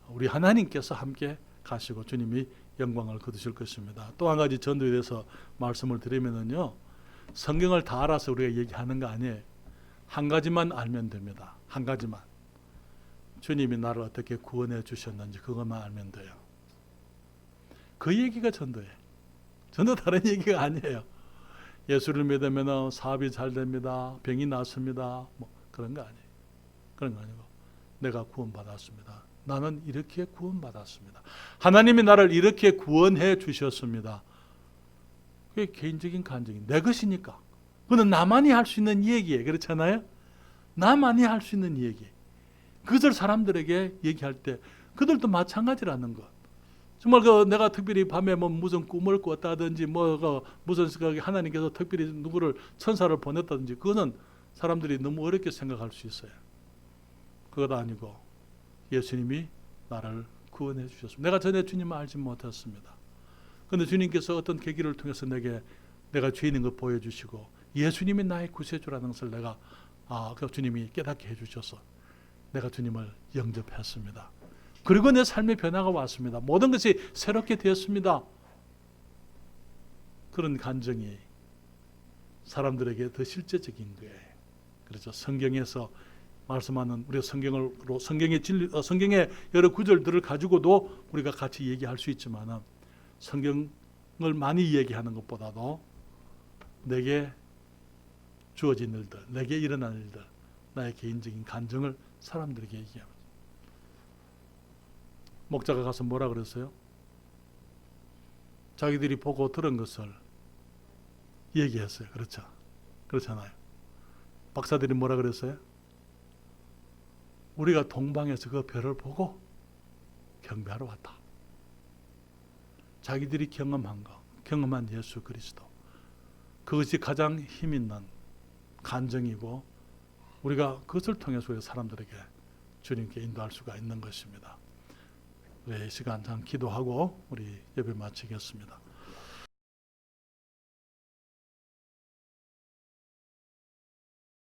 우리 하나님께서 함께 가시고 주님이 영광을 거두실 것입니다. 또 한 가지 전도에 대해서 말씀을 드리면요, 성경을 다 알아서 우리가 얘기하는 거 아니에요. 한 가지만 알면 됩니다. 한 가지만. 주님이 나를 어떻게 구원해 주셨는지 그것만 알면 돼요. 그 얘기가 전도예요. 전도 다른 얘기가 아니에요. 예수를 믿으면 사업이 잘 됩니다. 병이 낫습니다. 뭐 그런 거 아니에요. 그런 거 아니고 내가 구원받았습니다. 나는 이렇게 구원받았습니다. 하나님이 나를 이렇게 구원해 주셨습니다. 그게 개인적인 간증이 내 것이니까. 그건 나만이 할 수 있는 얘기예요. 그렇잖아요? 나만이 할 수 있는 얘기. 그것을 사람들에게 얘기할 때 그들도 마찬가지라는 것. 정말 내가 특별히 밤에 무슨 꿈을 꿨다든지 무슨 하나님께서 특별히 누구를 천사를 보냈다든지 그거는 사람들이 너무 어렵게 생각할 수 있어요. 그것 아니고 예수님이 나를 구원해 주셨습니다. 내가 전에 주님을 알지 못했습니다. 그런데 주님께서 어떤 계기를 통해서 내가 죄인인 걸 보여주시고 예수님이 나의 구세주라는 것을 그 주님이 깨닫게 해주셔서 내가 주님을 영접했습니다. 그리고 내 삶의 변화가 왔습니다. 모든 것이 새롭게 되었습니다. 그런 감정이 사람들에게 더 실제적인 거예요. 그렇죠. 성경에서 말씀하는 우리가 성경의 진리, 성경의 여러 구절들을 가지고도 우리가 같이 얘기할 수 있지만 성경을 많이 얘기하는 것보다도 내게 주어진 일들, 내게 일어난 일들, 나의 개인적인 감정을 사람들에게 얘기합니다. 목자가 가서 뭐라 그랬어요? 자기들이 보고 들은 것을 얘기했어요. 그렇죠? 그렇잖아요. 박사들이 뭐라 그랬어요? 우리가 동방에서 그 별을 보고 경배하러 왔다. 자기들이 경험한 예수 그리스도. 그것이 가장 힘 있는 간증이고 우리가 그것을 통해서 우리 사람들에게 주님께 인도할 수가 있는 것입니다. 우리 이 시간 참 기도하고 우리 예배 마치겠습니다.